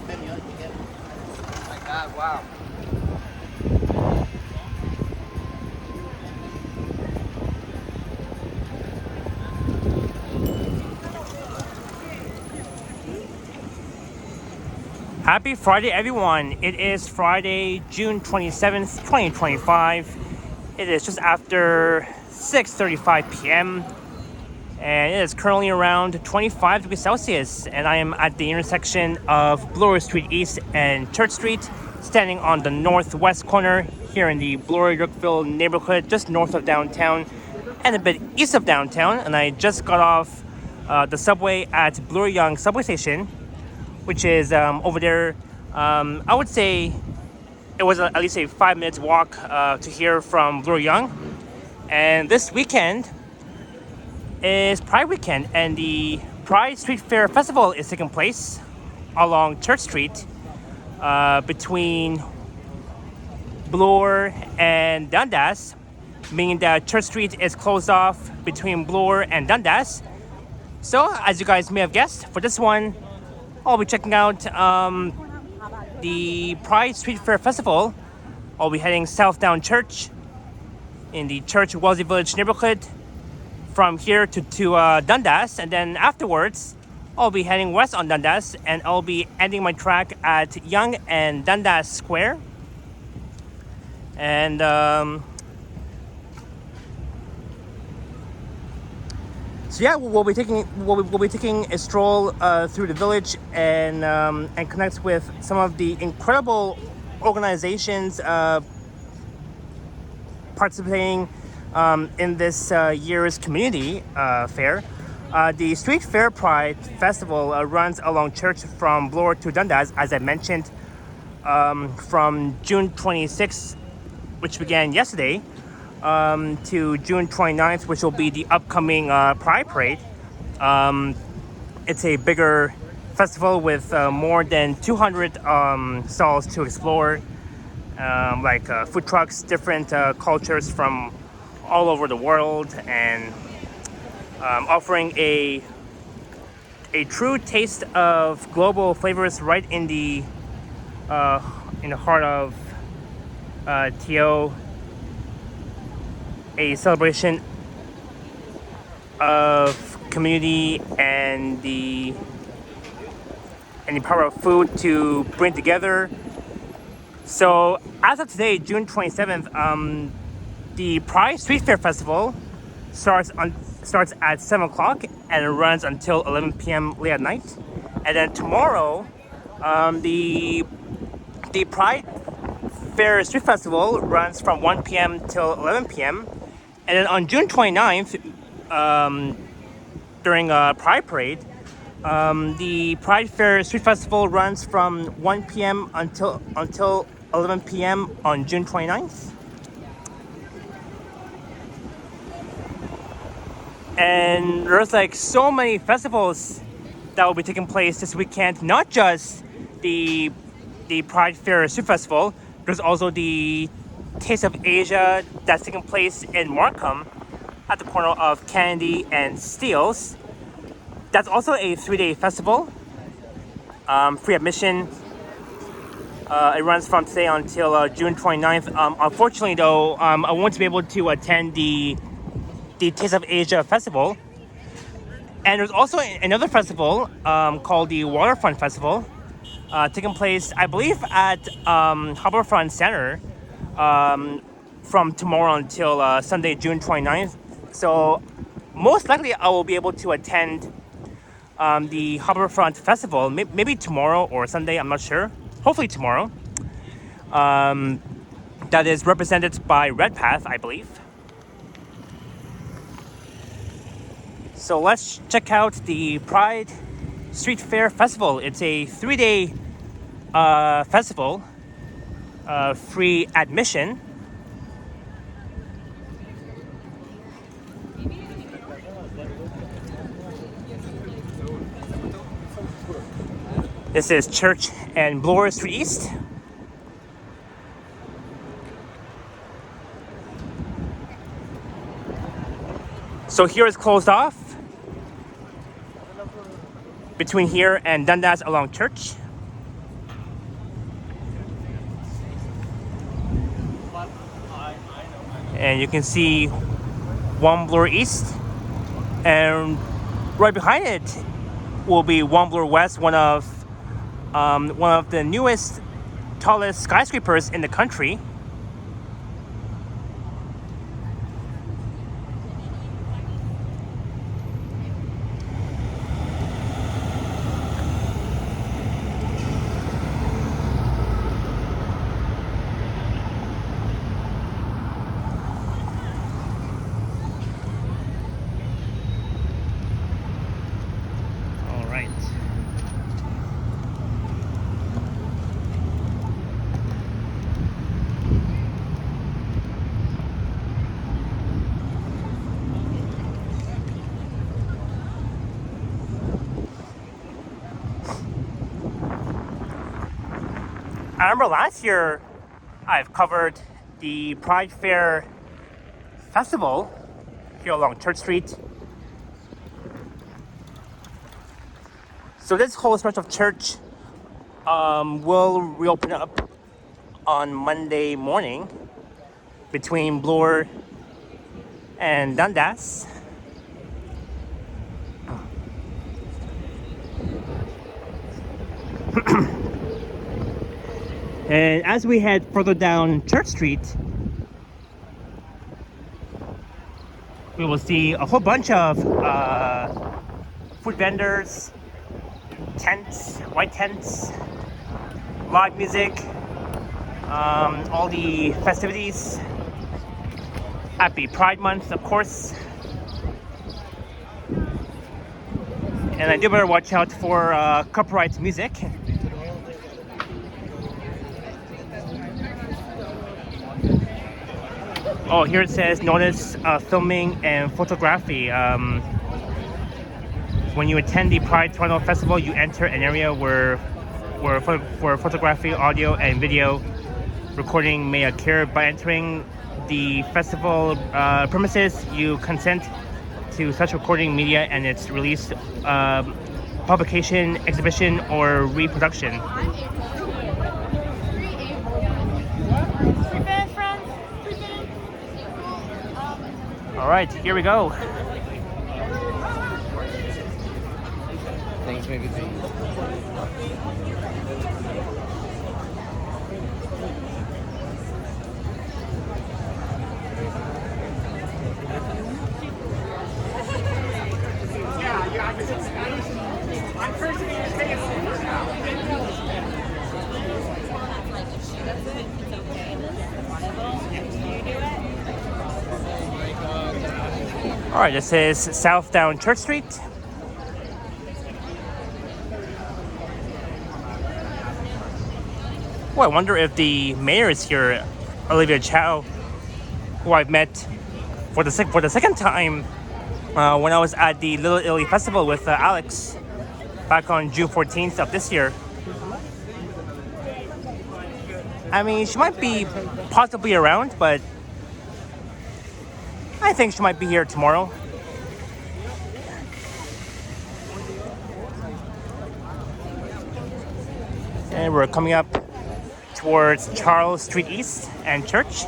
my God, wow. Happy Friday, everyone. It is Friday, June 27th, 2025. It is just after 6:35 p.m. and it is currently around 25 degrees Celsius, and I am at the intersection of Bloor Street East and Church Street, standing on the northwest corner here in the Bloor-Yorkville neighborhood, just north of downtown and a bit east of downtown. And I just got off the subway at Bloor-Yonge subway station, which is over there. I would say it was at least a 5 minutes walk to here from Bloor-Yonge. And this weekend is Pride weekend, and the Pride Street Fair Festival is taking place along Church Street between Bloor and Dundas, meaning that Church Street is closed off between Bloor and Dundas. So, as you guys may have guessed, for this one, I'll be checking out the Pride Street Fair Festival. I'll be heading south down Church in the Church-Wellesley Village neighborhood from here to Dundas, and then afterwards I'll be heading west on Dundas, and I'll be ending my track at Yonge and Dundas Square. And so yeah, we'll be taking a stroll through the village and connect with some of the incredible organizations participating in this year's community fair. The Street Fair Pride Festival runs along Church from Bloor to Dundas, as I mentioned, from June 26th, which began yesterday, to June 29th, which will be the upcoming Pride Parade. It's a bigger festival with more than 200 stalls to explore, like food trucks, different cultures from all over the world, and offering a true taste of global flavors right in the heart of TO. A celebration of community and the power of food to bring together. So as of today, June 27th, the Pride Street Fair Festival starts at 7 o'clock and it runs until 11 p.m. late at night. And then tomorrow, the Pride Fair Street Festival runs from 1 p.m. till 11 p.m. And then on June 29th, during Pride Parade, the Pride Fair Street Festival runs from 1 p.m. until 11 p.m. on June 29th. And there's like so many festivals that will be taking place this weekend. Not just the Pride Fair Street Festival. There's also the Taste of Asia that's taking place in Markham at the corner of Kennedy and Steeles. That's also a 3-day festival, free admission. It runs from today until June 29th. Unfortunately though, I won't be able to attend the Taste of Asia festival. And there's also another festival called the Waterfront Festival, taking place, I believe, at Harbourfront Center from tomorrow until Sunday, June 29th. So most likely I will be able to attend the Harbourfront Festival, maybe tomorrow or Sunday, I'm not sure. Hopefully tomorrow. That is represented by Red Path, I believe. So let's check out the Pride Street Fair Festival. It's a 3-day festival, free admission. This is Church and Bloor Street East. So here is closed off between here and Dundas along Church. And you can see One Bloor East, and right behind it will be One Bloor West, one of the newest, tallest skyscrapers in the country. I remember last year I've covered the Pride Fair Festival here along Church Street. So this whole stretch of church will reopen up on Monday morning between Bloor and Dundas. And as we head further down Church Street, we will see a whole bunch of food vendors, tents, white tents, live music, all the festivities. Happy Pride Month, of course. And I do better watch out for copyright music. Oh, here it says notice filming and photography. When you attend the Pride Toronto Festival, you enter an area where for photography, audio, and video recording may occur. By entering the festival premises, you consent to such recording media and its release, publication, exhibition, or reproduction. All right, here we go. Thanks, maybe. All right, this is South Down Church Street. Oh, I wonder if the mayor is here, Olivia Chow, who I've met for the second time when I was at the Little Italy Festival with Alex back on June 14th of this year. I mean, she might be possibly around, but I think she might be here tomorrow. And we're coming up towards Charles Street East and Church.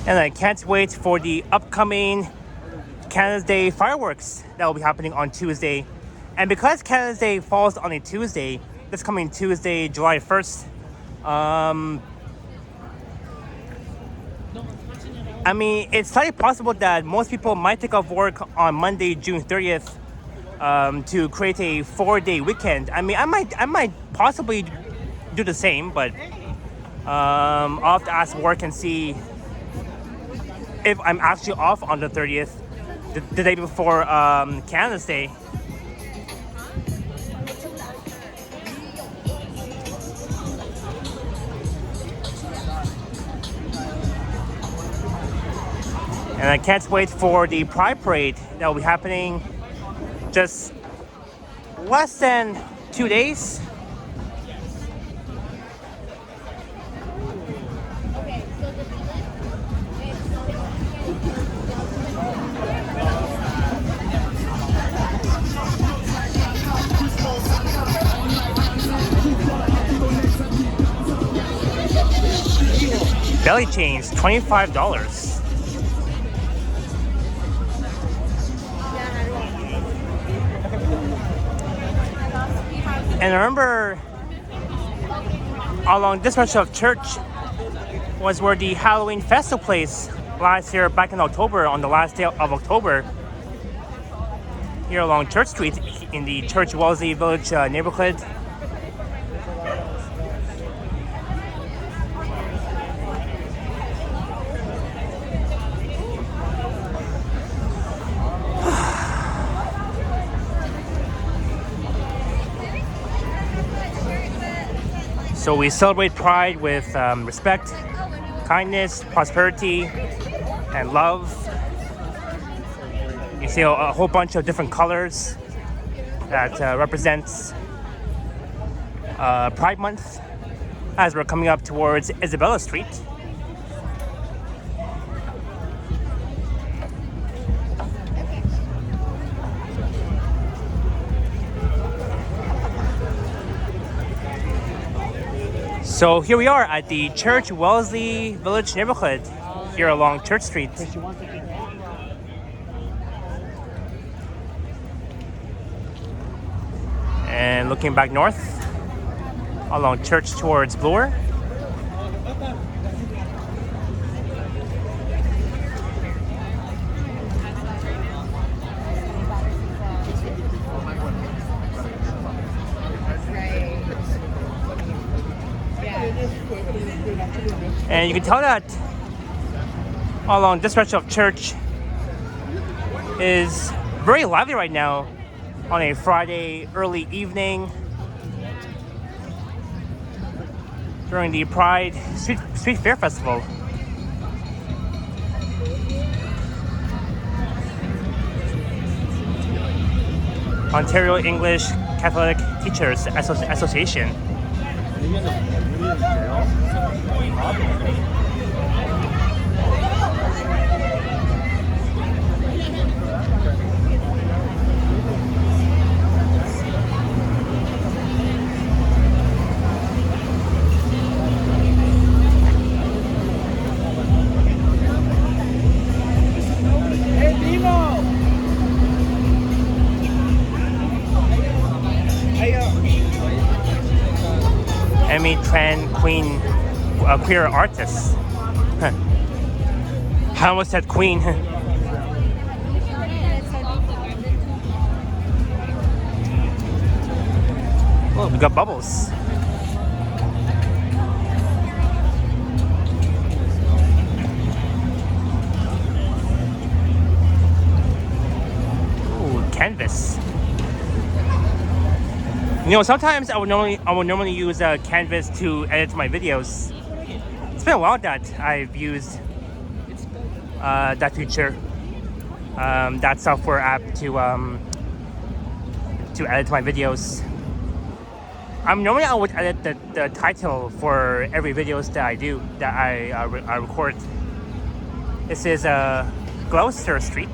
And I can't wait for the upcoming Canada's Day fireworks that will be happening on Tuesday. And because Canada's Day falls on a Tuesday, this coming Tuesday, July 1st, I mean, it's slightly possible that most people might take off work on Monday, June 30th, to create a 4-day weekend. I mean, I might possibly do the same, but I'll have to ask work and see if I'm actually off on the 30th, the day before Canada's Day. And I can't wait for the Pride Parade that will be happening just less than 2 days. Belly chains, $25. And I remember along this much of Church was where the Halloween festival place last year back in October, on the last day of October, here along Church Street in the Church-Wellesley Village neighborhood. So we celebrate Pride with respect, kindness, prosperity, and love. You see a whole bunch of different colors that represents Pride Month as we're coming up towards Isabella Street. So here we are at the Church-Wellesley Village neighborhood here along Church Street. And looking back north along Church towards Bloor. And you can tell that along this stretch of Church is very lively right now on a Friday early evening during the Pride Street Fair Festival. Ontario English Catholic Teachers Association. Emmy Tran Queen queer artist. I almost said queen. Oh, we got bubbles. Ooh, canvas. You know, sometimes I would normally use Canvas to edit my videos. It's been a while that I've used that feature, that software app to edit my videos. Normally I would edit the title for every videos that I do, that I record. This is Gloucester Street.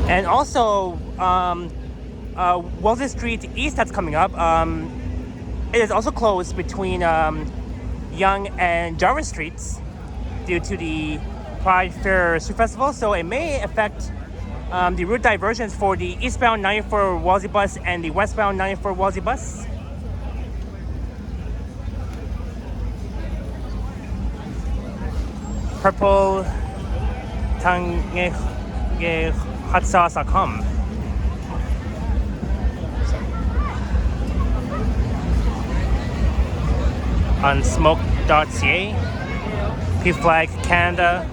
And also, Dundas Street East that's coming up, it is also closed between Yonge and Dundas Streets due to the Pride Fair Street Festival. So it may affect the route diversions for the eastbound 94 Wellesley bus and the westbound 94 Wellesley bus. Purple Tange hot sauce.com. Unsmoke.ca, P Flag Canada,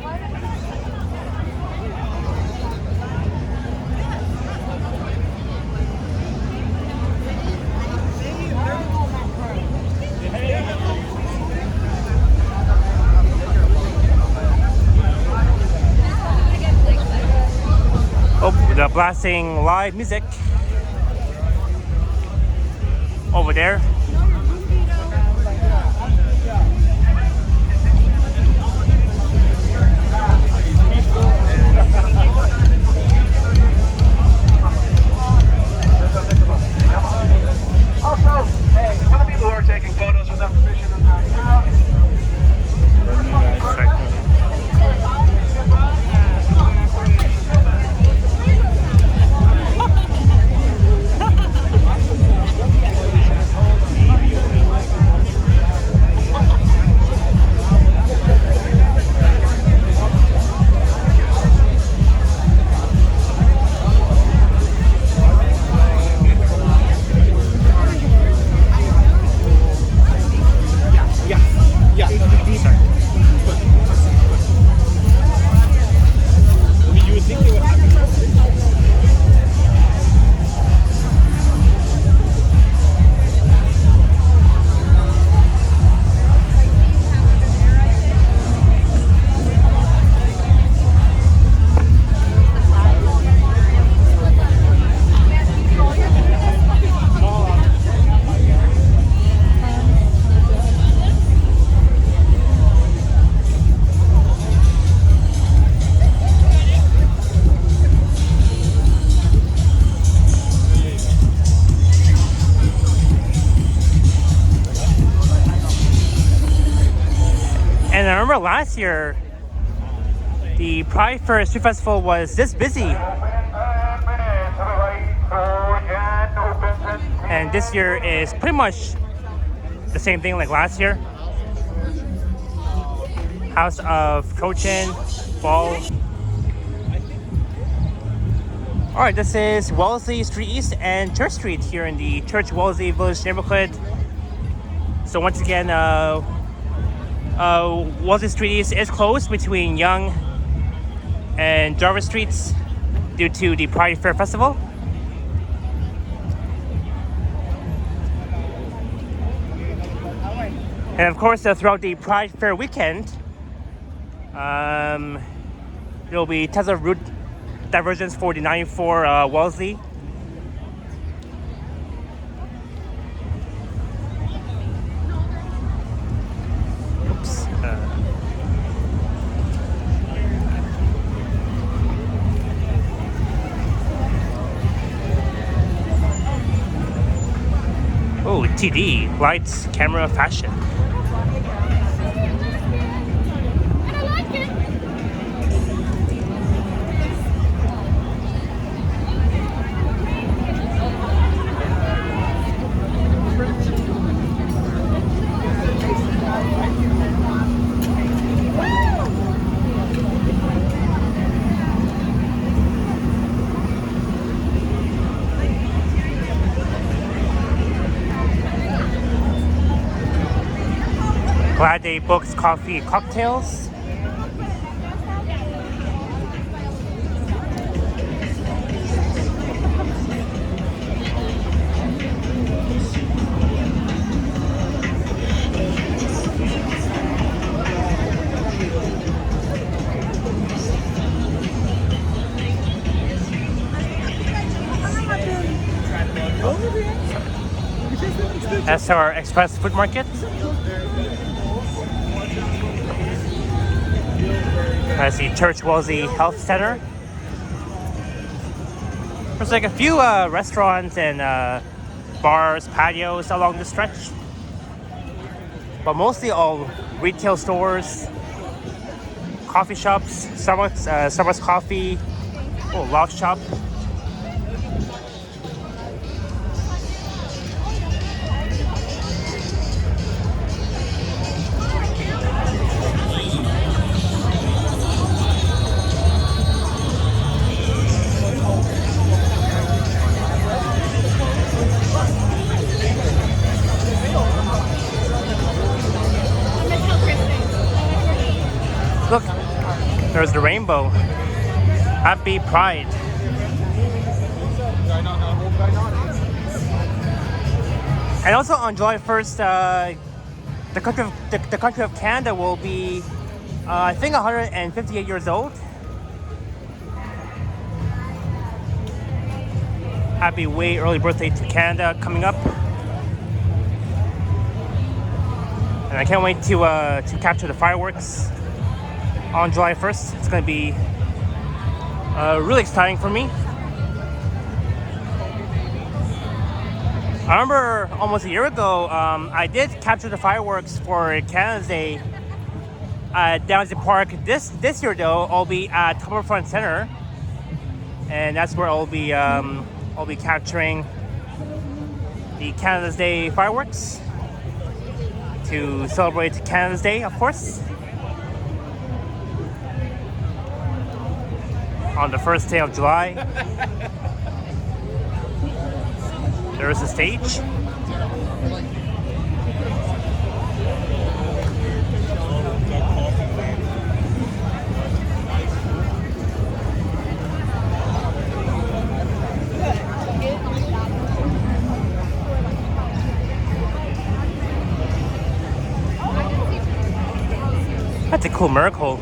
Oh, they're blasting live music over there. Also, hey, some people are taking photos without permission of the crowd. And I remember last year, the Pride Fair Street Festival was this busy. And this year is pretty much the same thing like last year. House of Cochin, Ball. Alright, this is Wellesley Street East and Church Street here in the Church-Wellesley Village neighborhood. So once again, Wellesley Street East is closed between Yonge and Dundas Streets due to the Pride Fair Festival. And of course, throughout the Pride Fair weekend, there will be tons of route diversions for the 94 Wellesley. Oh, TD, lights, camera, fashion. Glad they booked coffee cocktails. That's our express food market. That's the Church-Wellesley Health Center. There's like a few restaurants and bars, patios along the stretch, but mostly all retail stores, coffee shops, Starbucks coffee, Loft Shop. Look, there's the rainbow. Happy Pride. And also on July 1st, the country of Canada will be, I think, 158 years old. Happy way early birthday to Canada coming up. And I can't wait to capture the fireworks on July 1st. It's going to be really exciting for me. I remember almost a year ago, I did capture the fireworks for Canada's Day at Dundas Park. This year, though, I'll be at Front Center, and that's where I'll be capturing the Canada's Day fireworks to celebrate Canada's Day, of course, on the first day of July. There's the stage. That's a cool miracle.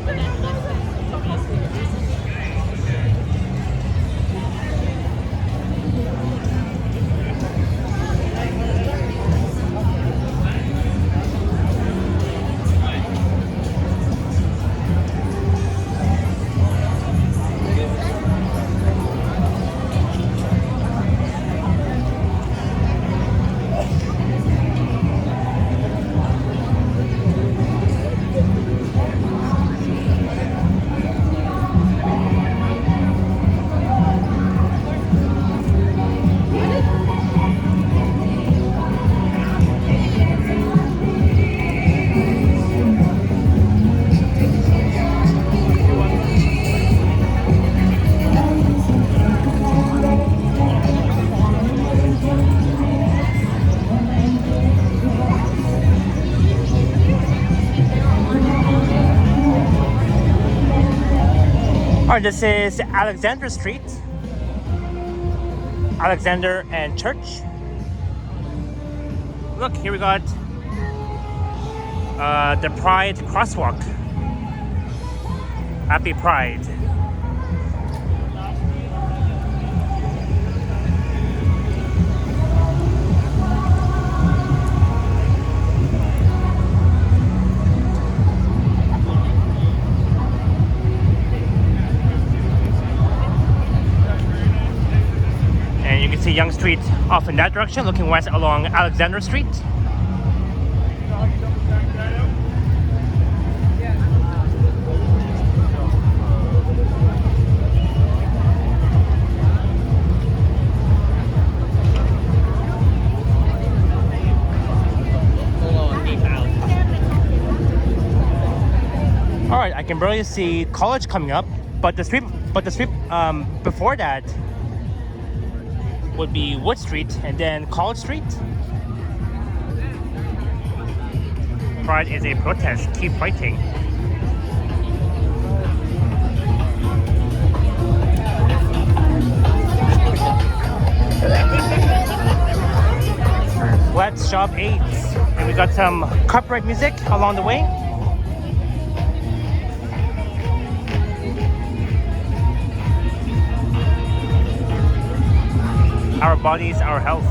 Alright, this is Alexander Street, Alexander and Church. Look, here we got the Pride crosswalk. Happy Pride. Yonge Street off in that direction, looking west along Alexander Street. All right, I can barely see College coming up, but the street before that would be Wood Street and then College Street. Pride is a protest. Keep fighting. Let's shop 8. And we got some copyright music along the way. Our bodies, our health.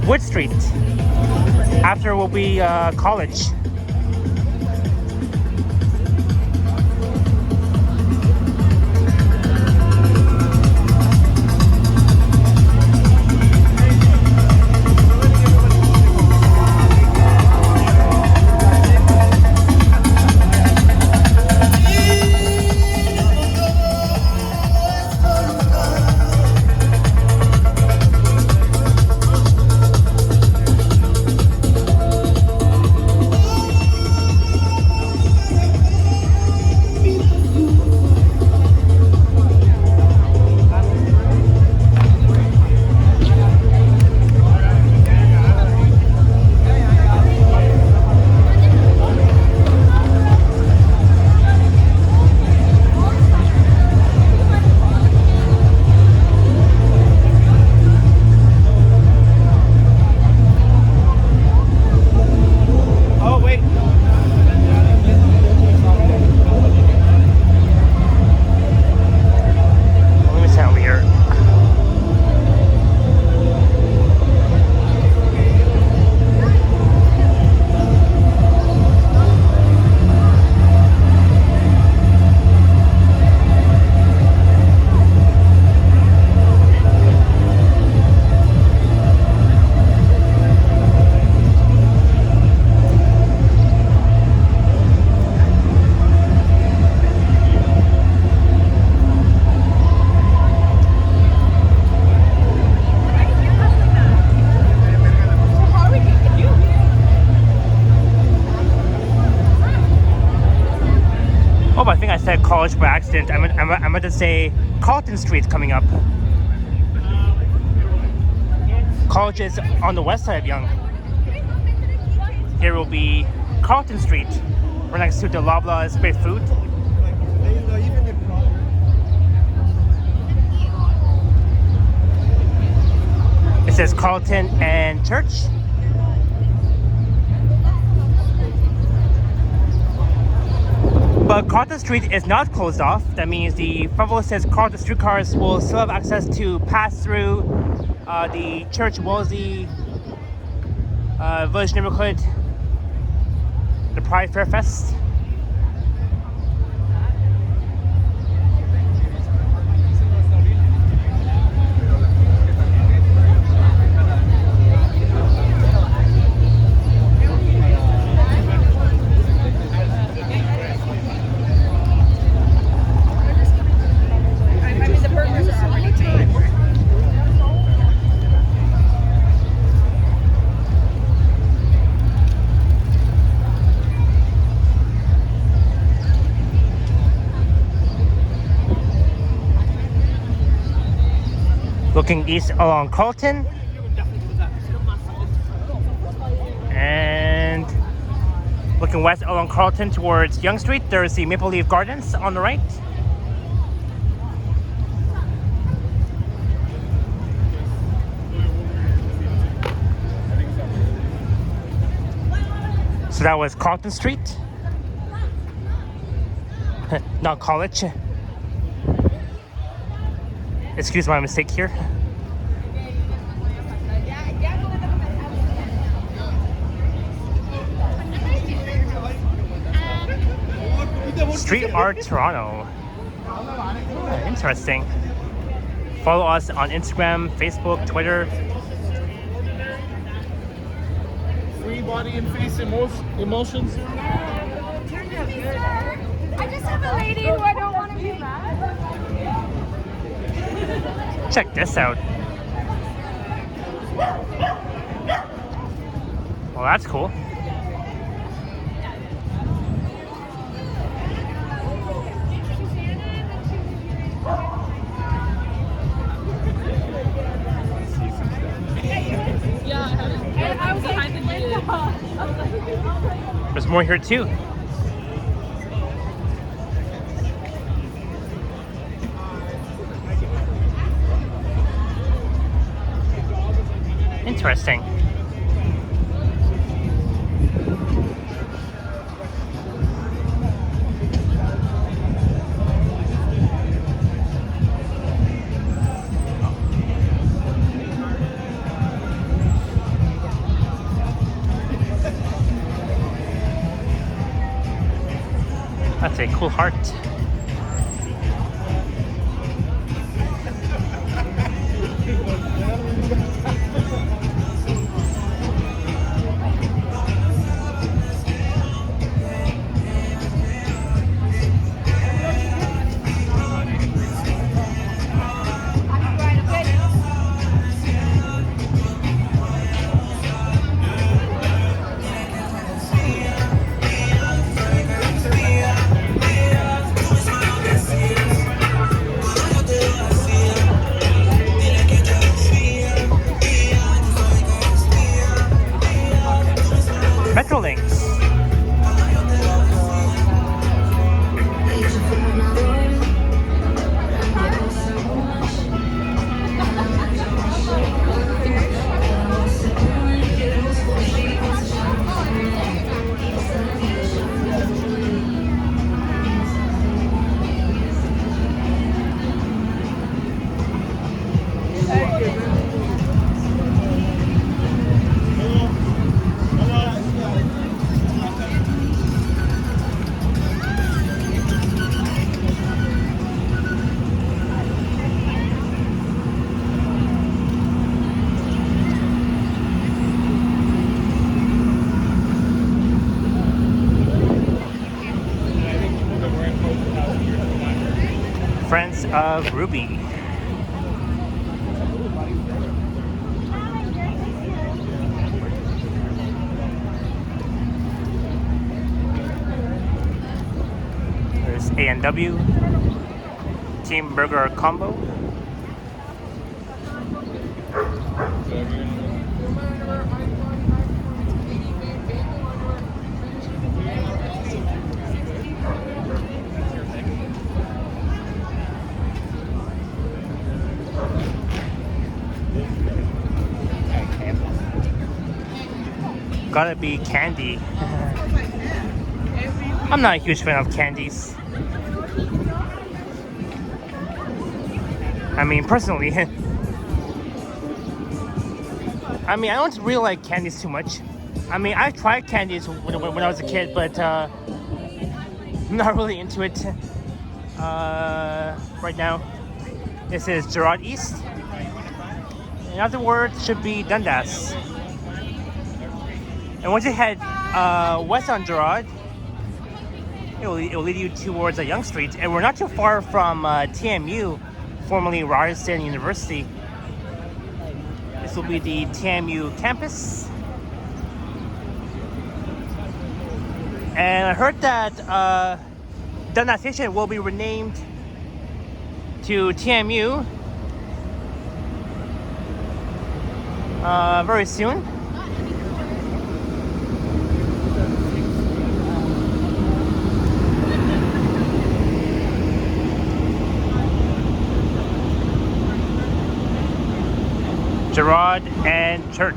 Wood Street. After will be College. College by accident. I meant to say Carlton Street coming up. College is on the west side of Yonge. Here will be Carlton Street. We're next to the Loblaws Great Food. It says Carlton and Church. But Carlton Street is not closed off. That means the front says Carlton streetcars will still have access to pass through the Church-Wellesley Village neighborhood, the Pride Fair Fest. Looking east along Carlton, and looking west along Carlton towards Yonge Street, there's the Maple Leaf Gardens on the right. So that was Carlton Street, not College. Excuse my mistake here. Street Art Toronto. Interesting. Follow us on Instagram, Facebook, Twitter. Free body and face emotions. I just have a lady who I don't want to be. Check this out. Well, that's cool. I was behind the window. There's more here too. Interesting. That's a cool heart. Metrolinx. Friends of Ruby. There's A&W, Team Burger Combo. Gotta be candy. I'm not a huge fan of candies. I mean, personally. I mean, I don't really like candies too much. I mean, I tried candies when I was a kid, but I'm not really into it right now. This is Gerard East. And afterwards should be Dundas. And once you head west on Gerard, it will lead you towards Yonge Street. And we're not too far from TMU, formerly Ryerson University. This will be the TMU campus. And I heard that Dundas Station will be renamed to TMU very soon. Gerard and Church.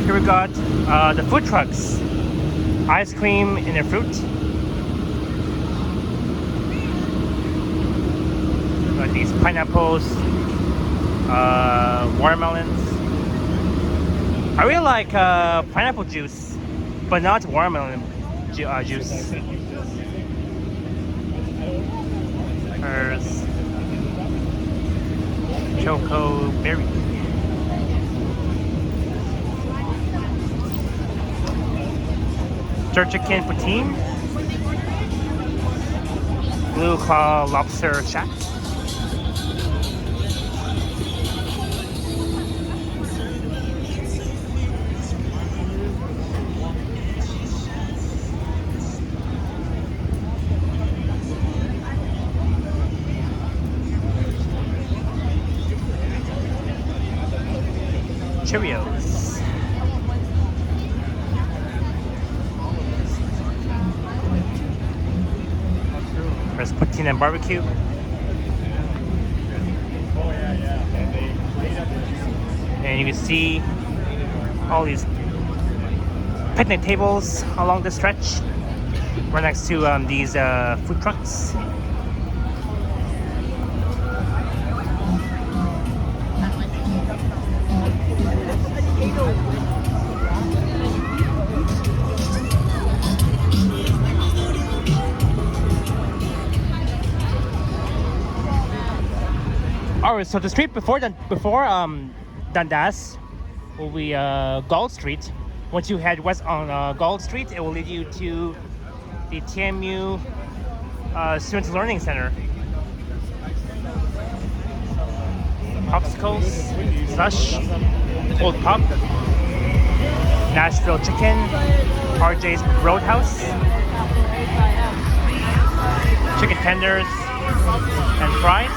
Here we got the food trucks. Ice cream and a fruit. Got these pineapples, watermelons. I really like pineapple juice, but not watermelon juice. There's choco berry. Chicken poutine, Blue Claw Lobster Shack, Cheerios. There's poutine and barbecue. And you can see all these picnic tables along the stretch. Right next to these food trucks. Alright, so the street before Dundas will be Gould Street. Once you head west on Gould Street, it will lead you to the TMU Student Learning Center. Popsicles, slush, cold pop, Nashville chicken, RJ's Roadhouse, chicken tenders, and fries.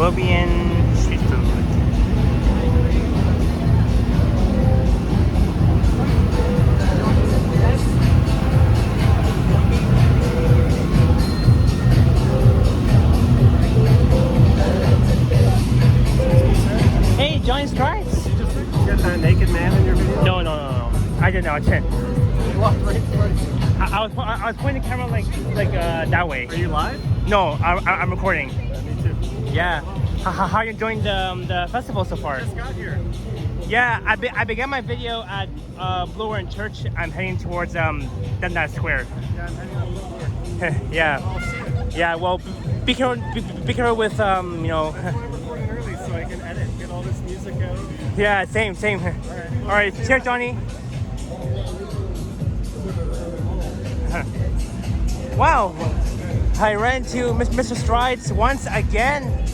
Peruvian street food. Hey, Johnny Strides. You got that naked man in your video? No. I did not. You walked right towards him. I was pointing the camera like that way. Are you live? No, I'm recording. Yeah, me too. Yeah. How are you enjoying the festival so far? Just got here. Yeah, I began my video at Bloor and Church. I'm heading towards Dundas Square. Yeah, I'm heading up the floor. Yeah. I'll see it. Yeah. Well, be careful with That's why I'm recording early so I can edit, get all this music out. Yeah. Same. All right. Cheers, Johnny. Wow. I ran into Mr. Strides once again.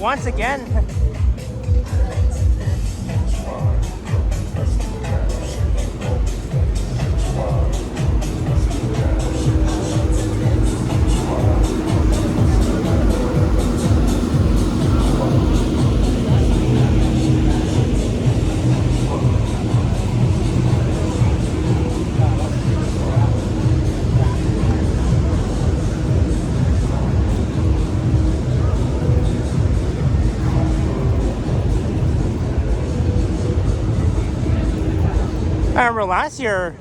I remember last year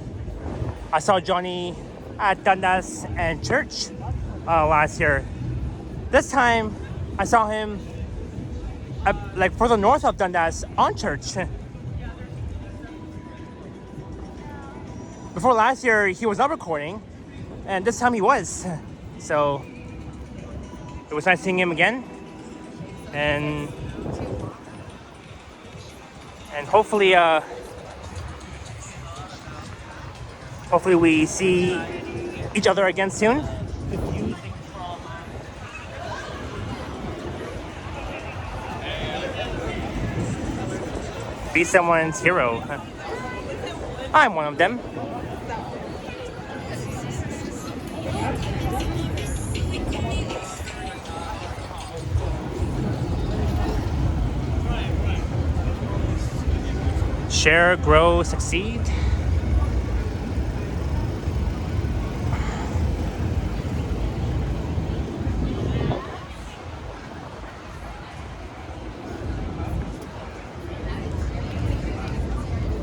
I saw Johnny at Dundas and Church last year. This time I saw him like further north of Dundas on Church. Before last year he was not recording, and this time he was. So it was nice seeing him again, and hopefully hopefully we see each other again soon. Be someone's hero. I'm one of them. Share, grow, succeed.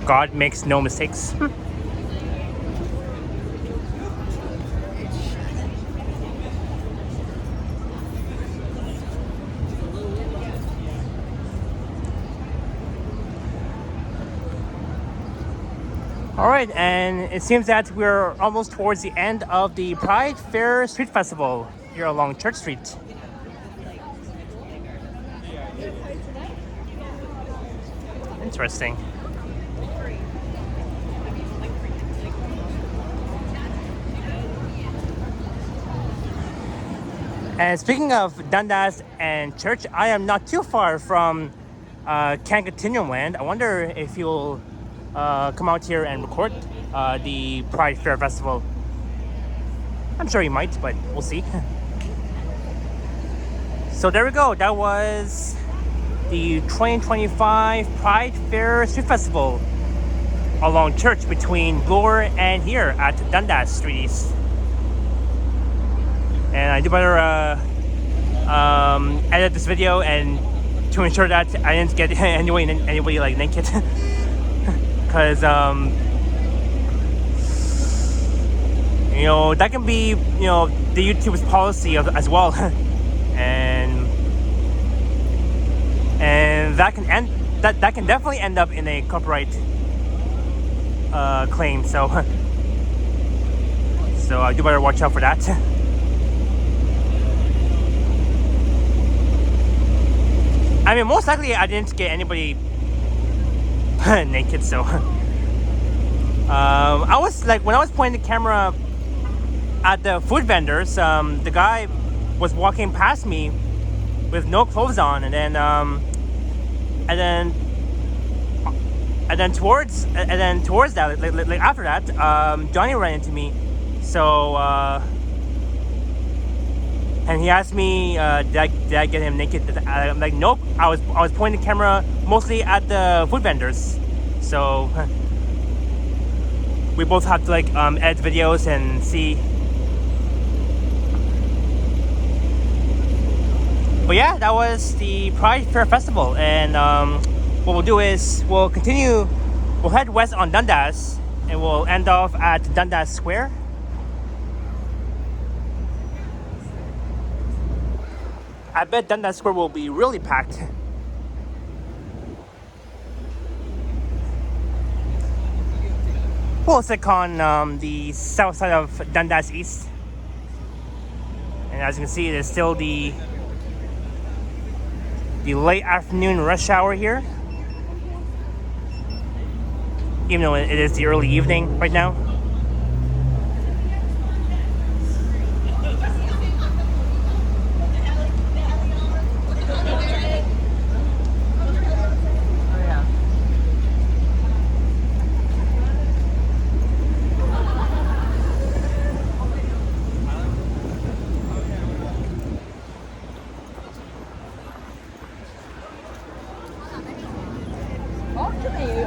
God makes no mistakes. All right, and it seems that we're almost towards the end of the Pride Fair Street Festival here along Church Street. Interesting. And speaking of Dundas and Church, I am not too far from Can Continuum Land. I wonder if you'll come out here and record the Pride Fair Festival. I'm sure you might, but we'll see. So there we go. That was the 2025 Pride Fair Street Festival along Church between Bloor and here at Dundas Street East. And I do better edit this video and to ensure that I didn't get anybody like naked, because you know that can be the YouTube's policy as well, and that can definitely end up in a copyright claim. So I do better watch out for that. I mean, most likely I didn't get anybody naked, so I was like, when I was pointing the camera at the food vendors, the guy was walking past me with no clothes on, and then towards that, like after that, Johnny ran into me, so And he asked me, did I get him naked? I'm like, nope. I was pointing the camera mostly at the food vendors. So we both have to like edit videos and see. But yeah, that was the Pride Fair Festival. And what we'll do is we'll head west on Dundas, and we'll end off at Dundas Square. I bet Dundas Square will be really packed. We'll stick on the south side of Dundas East. And as you can see, there's still the late afternoon rush hour here. Even though it is the early evening right now.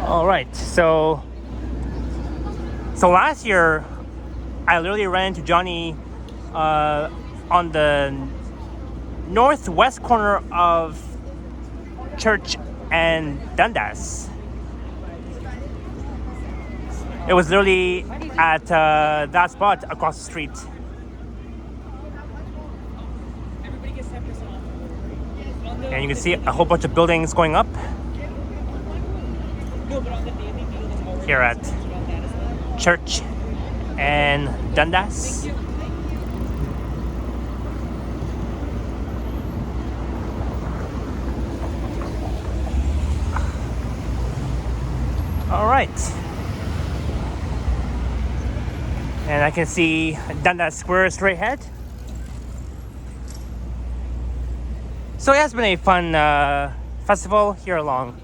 All right, so last year I literally ran into Johnny on the northwest corner of Church and Dundas. It was literally at that spot across the street. And you can see a whole bunch of buildings going up here at Church and Dundas. All right. And I can see Dundas Square straight ahead. So it has been a fun festival here along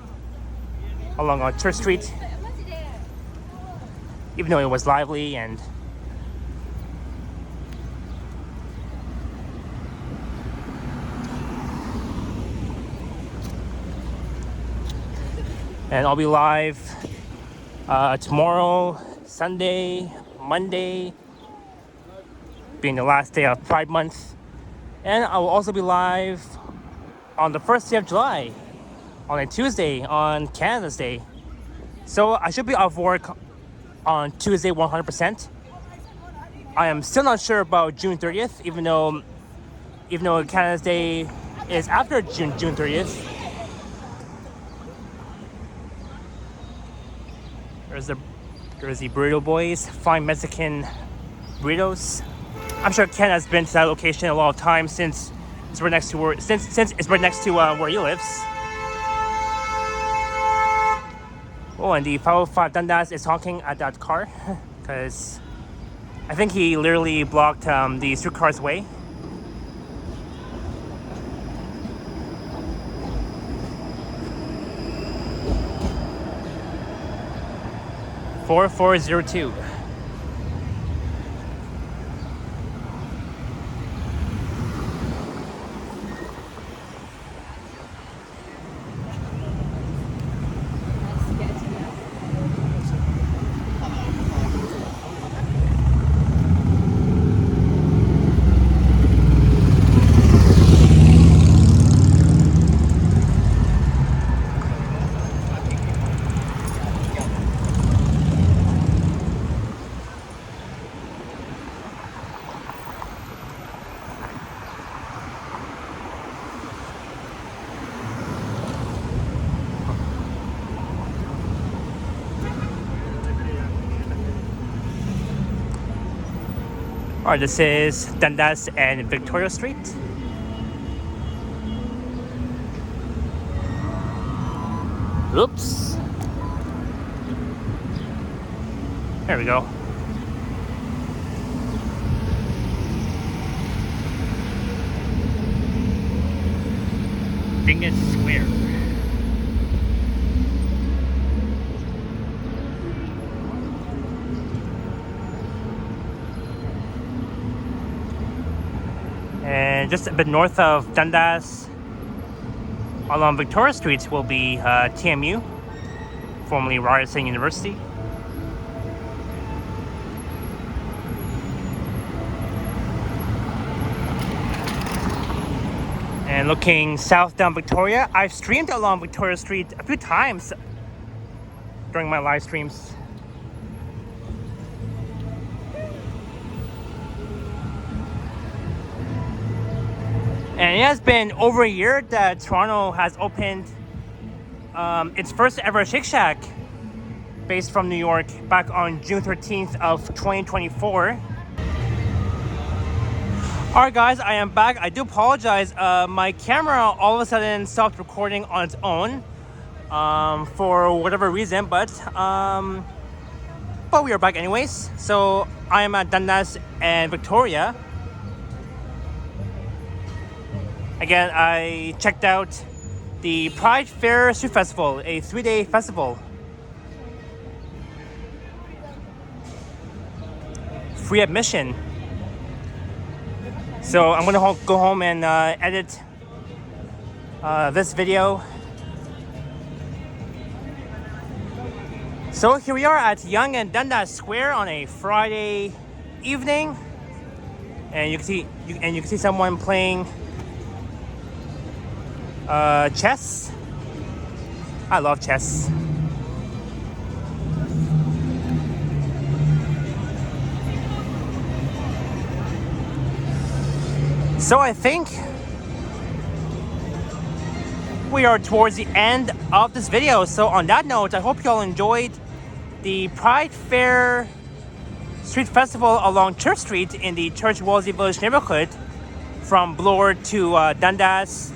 Church Street. Even though it was lively and I'll be live tomorrow, Sunday, Monday, being the last day of Pride Month. And I will also be live on the first day of July, on a Tuesday, on Canada's Day. So I should be off work on Tuesday 100%. I am still not sure about June 30th, even though Canada's Day is after June 30th. There's the burrito boys, fine Mexican burritos. I'm sure Ken has been to that location a lot of times since it's right next to where he lives. Oh, and the 505 Dundas is honking at that car because I think he literally blocked the streetcar's way. $4402. Alright, this is Dundas and Victoria Street. Oops. There we go. Dundas Square. And just a bit north of Dundas, along Victoria Street, will be TMU, formerly Ryerson University. And looking south down Victoria, I've streamed along Victoria Street a few times during my live streams. And it has been over a year that Toronto has opened its first ever Shake Shack, based from New York, back on June 13th of 2024. Alright guys, I am back. I do apologize. My camera all of a sudden stopped recording on its own for whatever reason, but we are back anyways. So I am at Dundas and Victoria. Again, I checked out the Pride Fair Street Festival, a 3-day festival. Free admission. So I'm gonna go home and edit this video. So here we are at Yonge and Dundas Square on a Friday evening, and you can see someone playing chess. I love chess. So I think we are towards the end of this video. So on that note, I hope you all enjoyed the Pride Fair Street Festival along Church Street in the Church-Wellesley Village neighborhood, from Bloor to Dundas.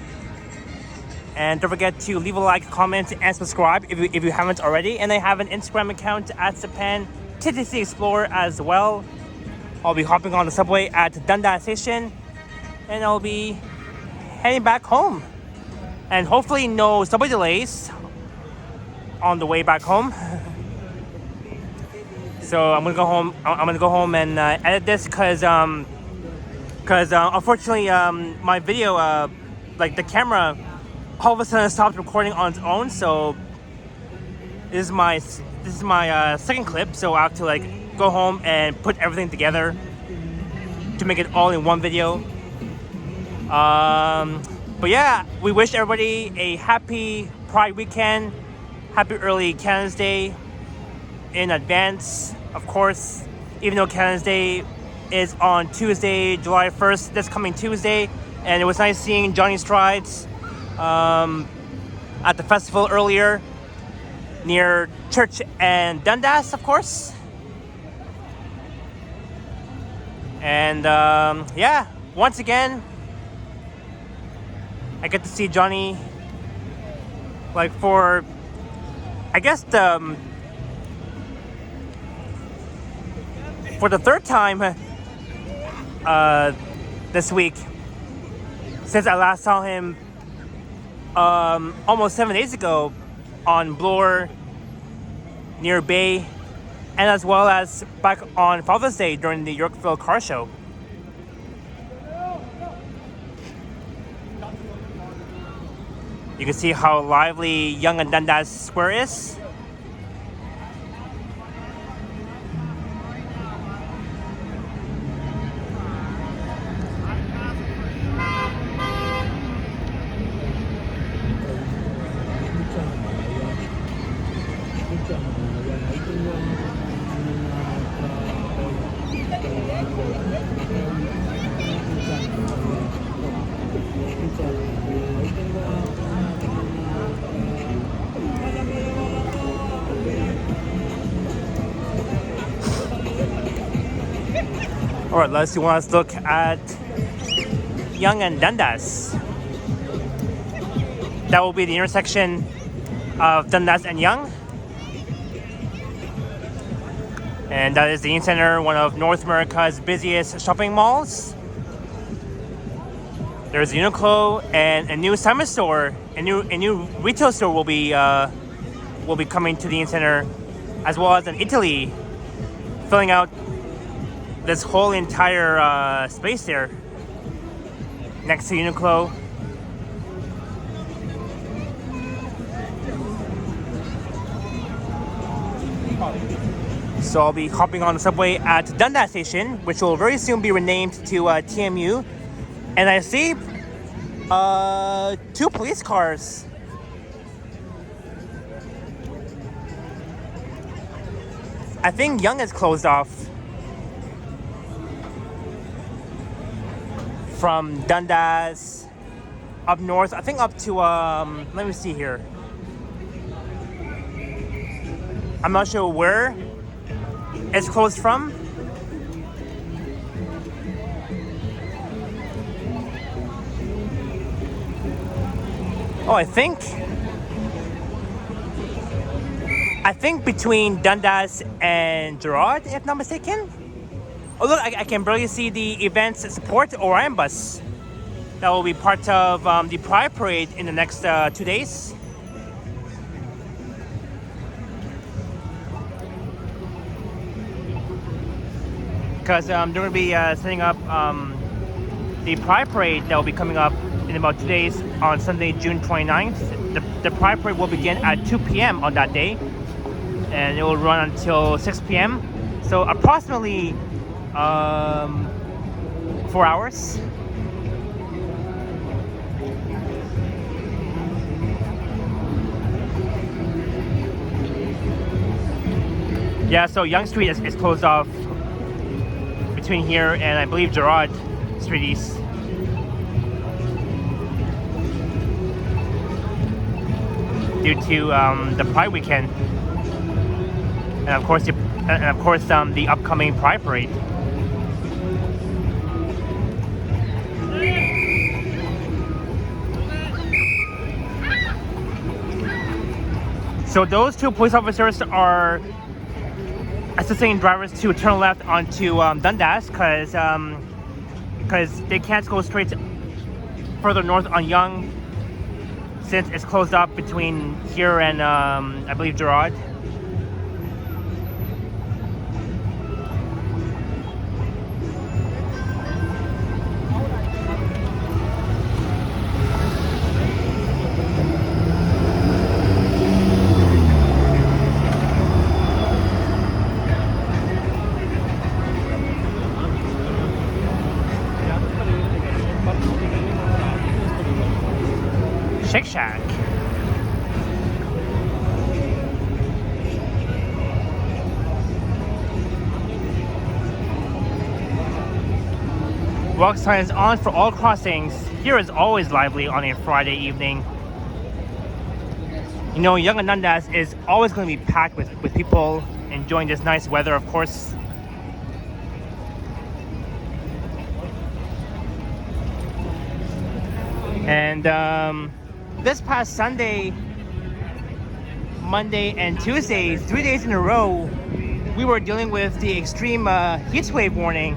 And don't forget to leave a like, comment, and subscribe if you haven't already. And I have an Instagram account at Japan TTC Explorer as well. I'll be hopping on the subway at Dundas Station, and I'll be heading back home. And hopefully no subway delays on the way back home. So I'm gonna go home. I'm gonna go home and edit this because unfortunately my video, like the camera, all of a sudden stopped recording on its own. So this is my second clip. So I have to like go home and put everything together to make it all in one video. But yeah, we wish everybody a happy Pride weekend, happy early Canada's Day in advance, of course, even though Canada's Day is on Tuesday, July 1st, this coming Tuesday. And it was nice seeing Johnny Strides at the festival earlier near Church and Dundas, of course. And yeah, once again, I get to see Johnny like for, I guess, for the third time this week, since I last saw him almost 7 days ago on Bloor near Bay, and as well as back on Father's Day during the Yorkville car show. You can see how lively Yonge and Dundas Square is. All right, let's look at Yonge and Dundas. That will be the intersection of Dundas and Yonge. And that is the Union Center, one of North America's busiest shopping malls. There's a Uniqlo and a new Simon store, a new retail store will be coming to the Union Center, as well as an Italy, filling out this whole entire space there. next to Uniqlo. So I'll be hopping on the subway at Dundas Station, which will very soon be renamed to TMU. And I see 2 police cars. I think Yonge is closed off from Dundas up north. I think up to let me see here. I'm not sure where it's closed from. Oh, I think between Dundas and Gerard, if not mistaken. Oh look, I can barely see the events support Orion bus. That will be part of the Pride Parade in the next 2 days. Because they're going to be setting up the Pride Parade that will be coming up in about 2 days on Sunday, June 29th. The Pride Parade will begin at 2 p.m. on that day, and it will run until 6 p.m. So approximately 4 hours. Yeah, so Yonge Street is closed off between here and I believe Dundas Street East. Due to the Pride weekend, and of course the upcoming Pride Parade. So those 2 police officers are assisting drivers to turn left onto Dundas because they can't go straight further north on Yonge since it's closed up between here and I believe Gerard. Shake Shack. Walk signs on for all crossings. Here is always lively on a Friday evening. You know, Yonge and Dundas is always going to be packed with people enjoying this nice weather, of course. And this past Sunday, Monday, and Tuesday, 3 days in a row, we were dealing with the extreme heat wave warning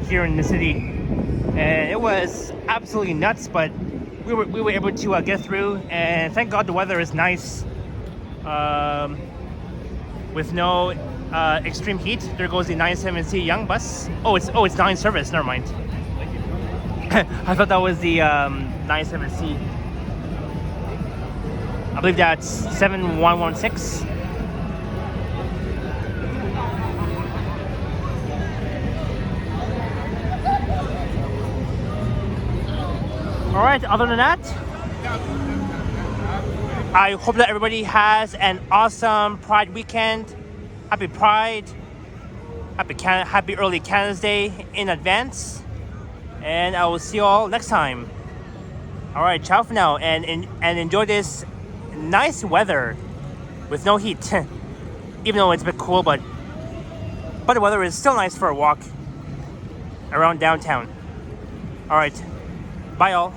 here in the city, and it was absolutely nuts. But we were able to get through, and thank God the weather is nice, with no extreme heat. There goes the 97C Yonge bus. Oh, it's 9 service. Never mind. I thought that was the 97C. I believe that's 7116. All right, other than that, I hope that everybody has an awesome Pride weekend. Happy Pride. Happy early Canada's Day in advance. And I will see you all next time. All right, ciao for now, and enjoy this nice weather with no heat. Even though it's a bit cool, but the weather is still nice for a walk around downtown. All right, bye all.